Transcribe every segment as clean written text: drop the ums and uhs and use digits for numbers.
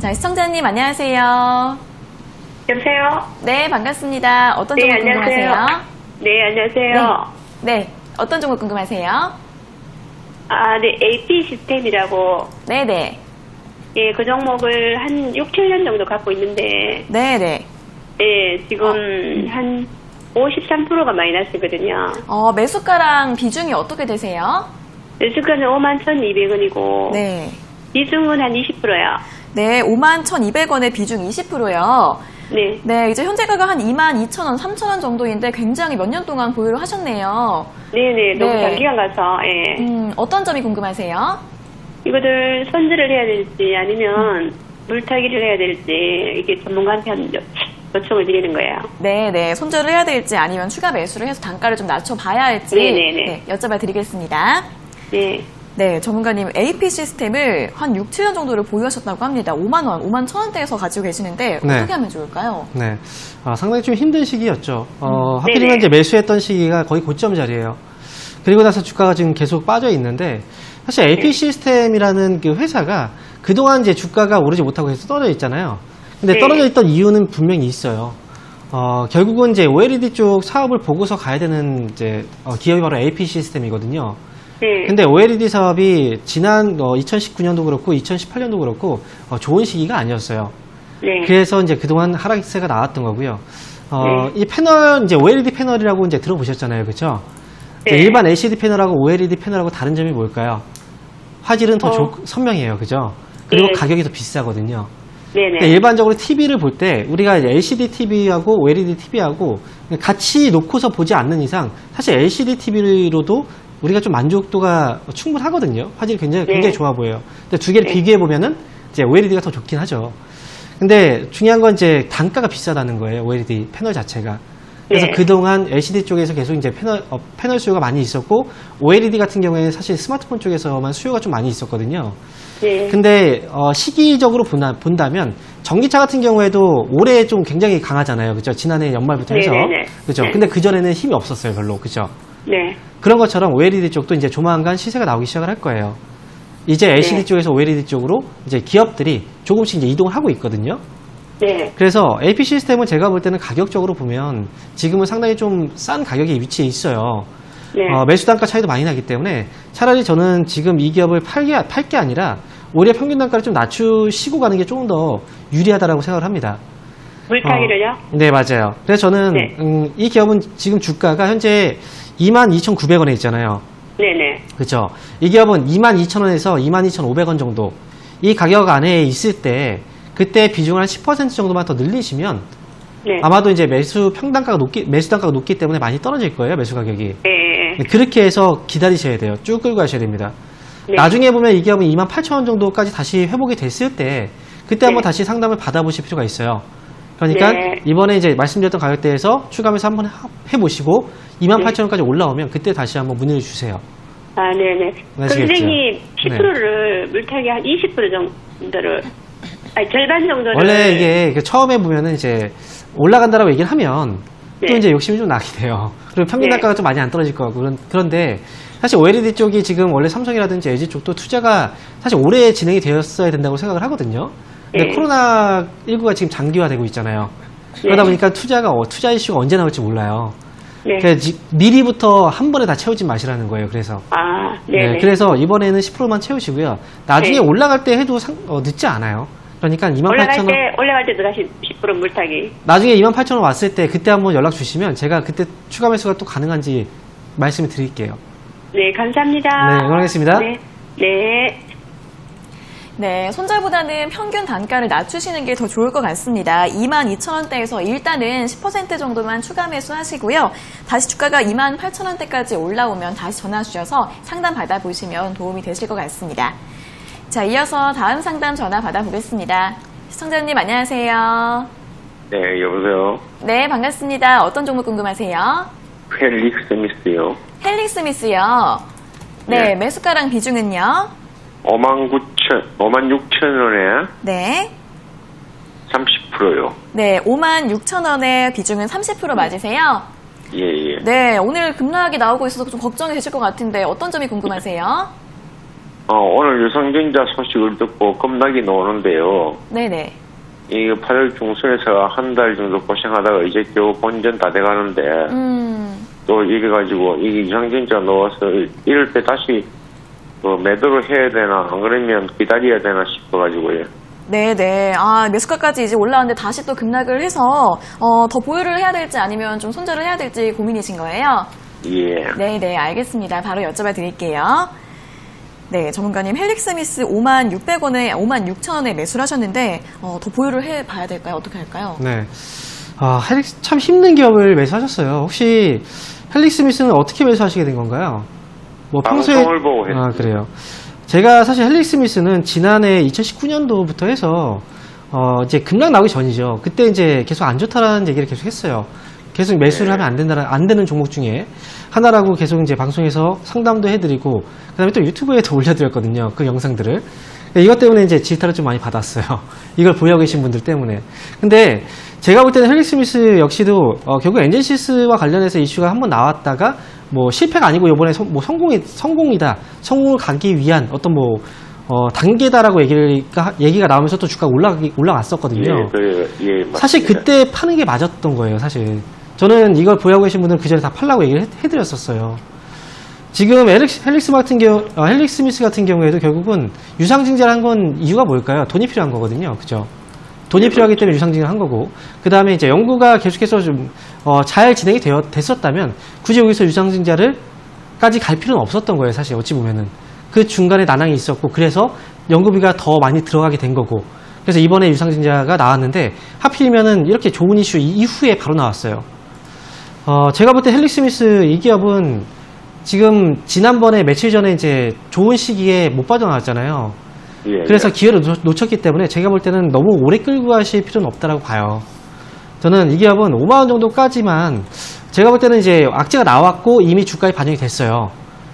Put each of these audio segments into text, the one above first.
자, 시청자님 안녕하세요. 여보세요? 네, 반갑습니다. 어떤 네, 종목 안녕하세요. 궁금하세요? 네, 안녕하세요. 네, 어떤 종목 궁금하세요? 아, 네, AP 시스템이라고. 네네. 예, 그 종목을 한 6, 7년 정도 갖고 있는데, 네네. 예, 지금 한 53%가 마이너스거든요. 매수가랑 비중이 어떻게 되세요? 매수가는 51,200원이고, 네. 비중은 한 20%요. 네, 51,200원의 비중 20%요. 네. 네, 이제 현재가가 한 22,000원, 3,000원 정도인데 굉장히 몇 년 동안 보유를 하셨네요. 네네, 너무 네. 장기간 가서, 예. 어떤 점이 궁금하세요? 이거를 손질을 해야 될지 아니면 물타기를 해야 될지, 이게 전문가한테 요청을 드리는 거예요. 네네, 손절을 해야 될지 아니면 추가 매수를 해서 단가를 좀 낮춰봐야 할지 네네네. 여쭤봐 드리겠습니다. 네. 네, 전문가님 AP 시스템을 한 6, 7년 정도를 보유하셨다고 합니다. 5만 원, 5만 1,000원대에서 가지고 계시는데 네. 어떻게 하면 좋을까요? 네. 상당히 좀 힘든 시기였죠. 하필이면 네네. 이제 매수했던 시기가 거의 고점 자리예요. 그리고 나서 주가가 지금 계속 빠져 있는데, 사실 AP 시스템이라는 그 회사가 그동안 이제 주가가 오르지 못하고 계속 떨어져 있잖아요. 근데 네. 떨어져 있던 이유는 분명히 있어요. 결국은 이제 OLED 쪽 사업을 보고서 가야 되는 이제 기업이 바로 AP 시스템이거든요. 네. 근데 OLED 사업이 지난 2019년도 그렇고 2018년도 그렇고 좋은 시기가 아니었어요. 네. 그래서 이제 그동안 하락세가 나왔던 거고요. 네. 이 패널, 이제 OLED 패널이라고 이제 들어보셨잖아요. 그쵸? 네. 일반 LCD 패널하고 OLED 패널하고 다른 점이 뭘까요? 화질은 더 선명해요. 그죠? 그리고 네. 가격이 더 비싸거든요. 네네. 그러니까 일반적으로 TV를 볼 때 우리가 LCD TV하고 OLED TV하고 같이 놓고서 보지 않는 이상 사실 LCD TV로도 우리가 좀 만족도가 충분하거든요. 화질이 굉장히 좋아 보여요. 근데 두 개를 비교해 보면은 이제 OLED가 더 좋긴 하죠. 근데 중요한 건 이제 단가가 비싸다는 거예요. OLED 패널 자체가. 그래서 네. 그동안 LCD 쪽에서 계속 이제 패널 수요가 많이 있었고, OLED 같은 경우에는 사실 스마트폰 쪽에서만 수요가 좀 많이 있었거든요. 네. 근데 시기적으로 본다면 전기차 같은 경우에도 올해 좀 굉장히 강하잖아요. 그죠? 지난해 연말부터 해서. 네네네. 그죠? 네. 근데 그전에는 힘이 없었어요. 별로. 그죠? 네. 그런 것처럼 OLED 쪽도 이제 조만간 시세가 나오기 시작을 할 거예요. 이제 LCD 네. 쪽에서 OLED 쪽으로 이제 기업들이 조금씩 이제 이동을 하고 있거든요. 네. 그래서 AP 시스템은 제가 볼 때는 가격적으로 보면 지금은 상당히 좀 싼 가격에 위치해 있어요. 네. 매수 단가 차이도 많이 나기 때문에 차라리 저는 지금 이 기업을 팔 게 아니라 오히려 평균 단가를 좀 낮추시고 가는 게 조금 더 유리하다라고 생각을 합니다. 물타기를요? 네, 맞아요. 그래서 저는 네. 이 기업은 지금 주가가 현재 22,900원에 있잖아요. 네네. 그렇죠. 이 기업은 22,000원에서 22,500원 정도 이 가격 안에 있을 때 그때 비중을 한 10% 정도만 더 늘리시면 네. 아마도 이제 매수 단가가 높기 때문에 많이 떨어질 거예요. 매수 가격이. 네. 그렇게 해서 기다리셔야 돼요. 쭉 끌고 가셔야 됩니다. 네. 나중에 보면 이 기업은 28,000원 정도까지 다시 회복이 됐을 때 그때 한번 다시 상담을 받아보실 필요가 있어요. 그러니까 네. 이번에 이제 말씀드렸던 가격대에서 추가 매수 한번 해보시고 28,000원까지 올라오면 그때 다시 한번 문의를 주세요. 아, 네네. 그럼 아시겠죠? 선생님, 10%를 물타기 한 20% 정도를, 아니, 절반 정도를. 원래 이게 처음에 보면은 이제 올라간다라고 얘기를 하면 또 네. 이제 욕심이 좀 나게 돼요. 그리고 평균 네. 단가가 좀 많이 안 떨어질 것 같고 그런데 사실 OLED 쪽이 지금 원래 삼성이라든지 LG 쪽도 투자가 사실 오래 진행이 되었어야 된다고 생각을 하거든요. 근데 네. 코로나19가 지금 장기화되고 있잖아요. 그러다 네. 보니까 투자 이슈가 언제 나올지 몰라요. 네. 그러니까 미리부터 한 번에 다 채우지 마시라는 거예요. 그래서. 아, 네네. 그래서 이번에는 10%만 채우시고요. 나중에 네. 올라갈 때 해도 늦지 않아요. 그러니까 28,000원. 올라갈 때도 다시 10% 물타기. 나중에 28,000원 왔을 때 그때 한번 연락 주시면 제가 그때 추가 매수가 또 가능한지 말씀을 드릴게요. 네, 감사합니다. 네, 응원하겠습니다. 네. 네. 네, 손절보다는 평균 단가를 낮추시는 게 더 좋을 것 같습니다. 22,000원대에서 일단은 10% 정도만 추가 매수하시고요. 다시 주가가 28,000원대까지 올라오면 다시 전화 주셔서 상담 받아보시면 도움이 되실 것 같습니다. 자, 이어서 다음 상담 전화 받아보겠습니다. 시청자님 안녕하세요. 네, 여보세요. 네, 반갑습니다. 어떤 종목 궁금하세요? 헬릭스미스요. 헬릭스미스요. 네, 네. 매수가랑 비중은요? 56,000원에 네. 30%요. 네, 56,000원의 비중은 30% 맞으세요? 예, 예. 네, 오늘 급락이 나오고 있어서 좀 걱정이 되실 것 같은데 어떤 점이 궁금하세요? 오늘 유상증자 소식을 듣고 겁나게 노는데요. 네네. 이 8월 중순에서 한 달 정도 고생하다가 이제 겨우 본전 다 돼가는데, 또 이래가지고, 이게 유상증자 넣어서 이럴 때 다시 매도를 해야 되나, 안 그러면 기다려야 되나 싶어가지고요. 네네. 매수가까지 이제 올라왔는데 다시 또 급락을 해서, 더 보유를 해야 될지 아니면 좀 손절을 해야 될지 고민이신 거예요? 예. 네네. 알겠습니다. 바로 여쭤봐 드릴게요. 네, 전문가님, 헬릭스미스 56,600원에, 56,000원에 매수를 하셨는데, 더 보유를 해 봐야 될까요? 어떻게 할까요? 네. 헬릭스 참 힘든 기업을 매수하셨어요. 혹시 헬릭스미스는 어떻게 매수하시게 된 건가요? 뭐 평소에 방송을 보고 했어요. 그래요. 제가 사실 헬릭스미스는 지난해 2019년도부터 해서 이제 급락 나오기 전이죠. 그때 이제 계속 안 좋다라는 얘기를 계속 했어요. 계속 매수를 하면 안 되는 종목 중에 하나라고 계속 이제 방송에서 상담도 해드리고, 그 다음에 또 유튜브에도 올려드렸거든요. 그 영상들을. 이것 때문에 이제 질타를 좀 많이 받았어요. 이걸 보유하고 계신 분들 때문에. 근데 제가 볼 때는 헬릭스미스 역시도 결국 엔젤시스와 관련해서 이슈가 한번 나왔다가 뭐 실패가 아니고 이번에 성공이다. 성공을 가기 위한 어떤 단계다라고 얘기가 나오면서 또 주가가 올라갔었거든요. 예, 그래요. 예, 맞습니다. 사실 그때 파는 게 맞았던 거예요, 사실. 저는 이걸 보유하고 계신 분들은 그 전에 다 팔라고 얘기를 해드렸었어요. 지금 헬릭스미스 같은 경우에도 결국은 유상증자를 한 건 이유가 뭘까요? 돈이 필요한 거거든요. 그죠? 돈이 필요하기 때문에 유상증자를 한 거고, 그 다음에 이제 연구가 계속해서 좀, 잘 진행이 됐었다면, 굳이 여기서 유상증자를까지 갈 필요는 없었던 거예요, 사실, 어찌 보면은. 그 중간에 난항이 있었고, 그래서 연구비가 더 많이 들어가게 된 거고, 그래서 이번에 유상증자가 나왔는데, 하필이면은 이렇게 좋은 이슈 이후에 바로 나왔어요. 제가 볼 때 헬릭스미스 이 기업은 지금 지난번에 며칠 전에 이제 좋은 시기에 못 빠져나왔잖아요. 예, 그래서 기회를 놓쳤기 때문에 제가 볼 때는 너무 오래 끌고 가실 필요는 없다라고 봐요. 저는 이 기업은 5만원 정도까지만, 제가 볼 때는 이제 악재가 나왔고 이미 주가에 반영이 됐어요.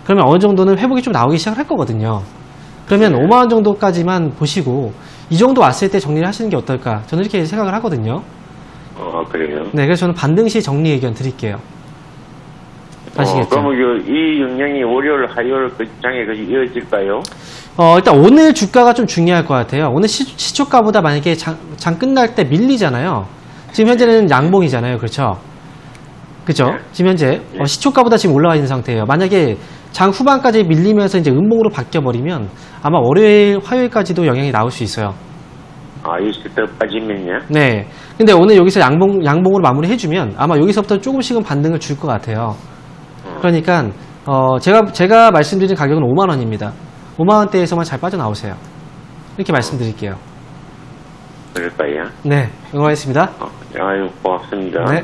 그러면 어느 정도는 회복이 좀 나오기 시작을 할 거거든요. 그러면 5만원 정도까지만 보시고 이 정도 왔을 때 정리를 하시는 게 어떨까, 저는 이렇게 생각을 하거든요. 그래요. 네, 그래서 저는 반등시 정리 의견 드릴게요. 아시겠죠? 그러면 이 영향이 월요일, 화요일 그 장에 이어질까요? 일단 오늘 주가가 좀 중요할 것 같아요. 오늘 시초가보다 만약에 장 끝날 때 밀리잖아요. 지금 현재는 양봉이잖아요. 그렇죠? 그죠? 네. 지금 현재 시초가보다 지금 올라와 있는 상태예요. 만약에 장 후반까지 밀리면서 이제 음봉으로 바뀌어버리면 아마 월요일, 화요일까지도 영향이 나올 수 있어요. 있을 때까지면요? 네. 근데 오늘 여기서 양봉으로 마무리 해주면 아마 여기서부터 조금씩은 반등을 줄 것 같아요. 그러니까, 제가 말씀드린 가격은 5만원입니다. 5만원대에서만 잘 빠져나오세요. 이렇게 말씀드릴게요. 그럴까요? 네. 응원하겠습니다. 아유, 고맙습니다. 네.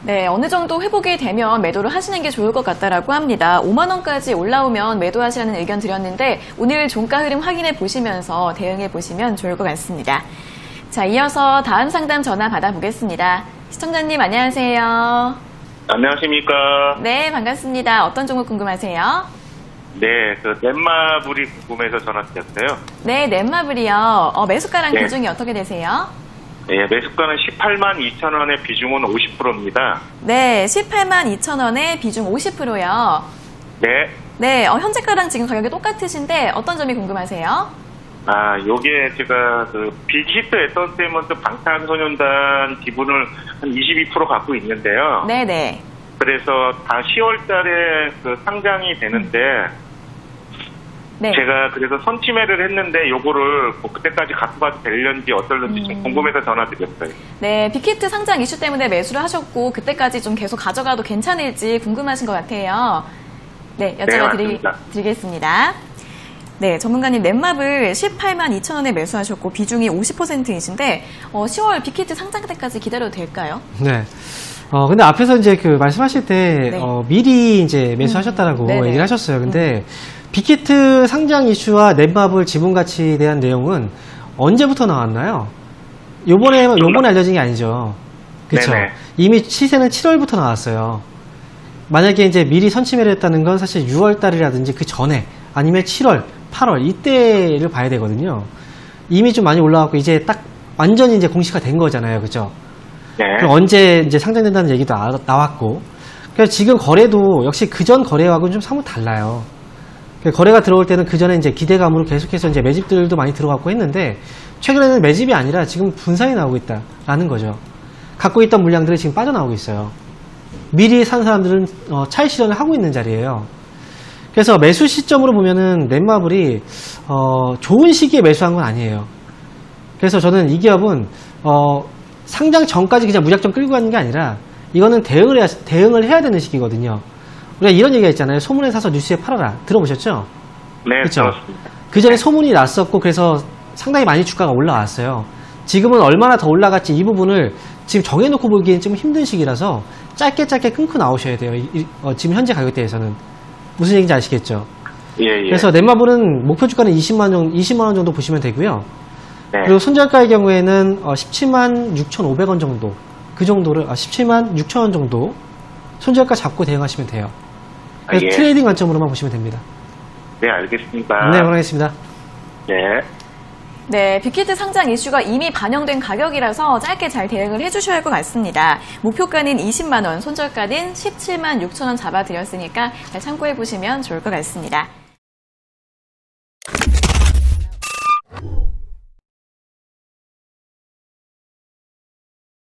네, 어느 정도 회복이 되면 매도를 하시는 게 좋을 것 같다라고 합니다. 5만 원까지 올라오면 매도하시라는 의견 드렸는데 오늘 종가 흐름 확인해 보시면서 대응해 보시면 좋을 것 같습니다. 자, 이어서 다음 상담 전화 받아보겠습니다. 시청자님 안녕하세요. 안녕하십니까. 네, 반갑습니다. 어떤 종목 궁금하세요? 네, 넷마블이 궁금해서 전화드렸어요. 네, 넷마블이요. 매수가랑 네. 비중이 어떻게 되세요? 네, 매수가는 18만 2천 원에 비중은 50%입니다. 네, 18만 2천 원에 비중 50%요. 네, 네, 현재가랑 지금 가격이 똑같으신데 어떤 점이 궁금하세요? 요게 제가 빅히트 엔터테인먼트 방탄소년단 지분을 한 22% 갖고 있는데요. 네네. 그래서 다 10월 달에 상장이 되는데, 네. 제가 그래서 선취매를 했는데 요거를 그때까지 갖고 가도 되는지 어떨는지 좀 궁금해서 전화드렸어요. 네, 빅히트 상장 이슈 때문에 매수를 하셨고 그때까지 좀 계속 가져가도 괜찮을지 궁금하신 것 같아요. 네, 맞습니다. 드리겠습니다. 네, 전문가님 넷마블 18만 2천 원에 매수하셨고 비중이 50%이신데 10월 빅히트 상장 때까지 기다려도 될까요? 네. 근데 앞에서 이제 말씀하실 때, 네. 미리 이제 매수하셨다라고 네네. 얘기를 하셨어요. 근데, 빅히트 상장 이슈와 넷마블 지분 가치에 대한 내용은 언제부터 나왔나요? 요번에 알려진 게 아니죠. 그쵸? 네네. 이미 시세는 7월부터 나왔어요. 만약에 이제 미리 선취매를 했다는 건 사실 6월달이라든지 그 전에, 아니면 7월, 8월, 이때를 봐야 되거든요. 이미 좀 많이 올라왔고, 이제 딱 완전히 이제 공시가 된 거잖아요. 그죠? 네. 그럼 언제 이제 상장된다는 얘기도 나왔고, 그래서 지금 거래도 역시 그전 거래하고는 좀 사뭇 달라요. 거래가 들어올 때는 그 전에 이제 기대감으로 계속해서 이제 매집들도 많이 들어갔고 했는데 최근에는 매집이 아니라 지금 분산이 나오고 있다라는 거죠. 갖고 있던 물량들이 지금 빠져나오고 있어요. 미리 산 사람들은 차익 실현을 하고 있는 자리예요. 그래서 매수 시점으로 보면은 넷마블이 좋은 시기에 매수한 건 아니에요. 그래서 저는 이 기업은 상장 전까지 그냥 무작정 끌고 가는 게 아니라 이거는 대응을 해야 되는 시기거든요. 우리가 이런 얘기가 있잖아요. 소문에 사서 뉴스에 팔아라. 들어보셨죠? 네, 그쵸? 그렇습니다. 그 전에 소문이 났었고 그래서 상당히 많이 주가가 올라왔어요. 지금은 얼마나 더 올라갈지 이 부분을 지금 정해놓고 보기엔 좀 힘든 시기라서 짧게 끊고 나오셔야 돼요. 지금 현재 가격대에서는. 무슨 얘기인지 아시겠죠? 예, 예. 그래서 넷마블은 목표 주가는 20만 원 정도 보시면 되고요. 네. 그리고 손절가의 경우에는 17만 6,500원 정도, 그 정도를 17만 6천 원 정도 손절가 잡고 대응하시면 돼요. 그래서 예. 트레이딩 관점으로만 보시면 됩니다. 네, 알겠습니다. 네, 고맙습니다. 네. 네, 빅히트 상장 이슈가 이미 반영된 가격이라서 짧게 잘 대응을 해주셔야 할 것 같습니다. 목표가는 20만 원, 손절가는 17만 6천 원 잡아드렸으니까 잘 참고해 보시면 좋을 것 같습니다.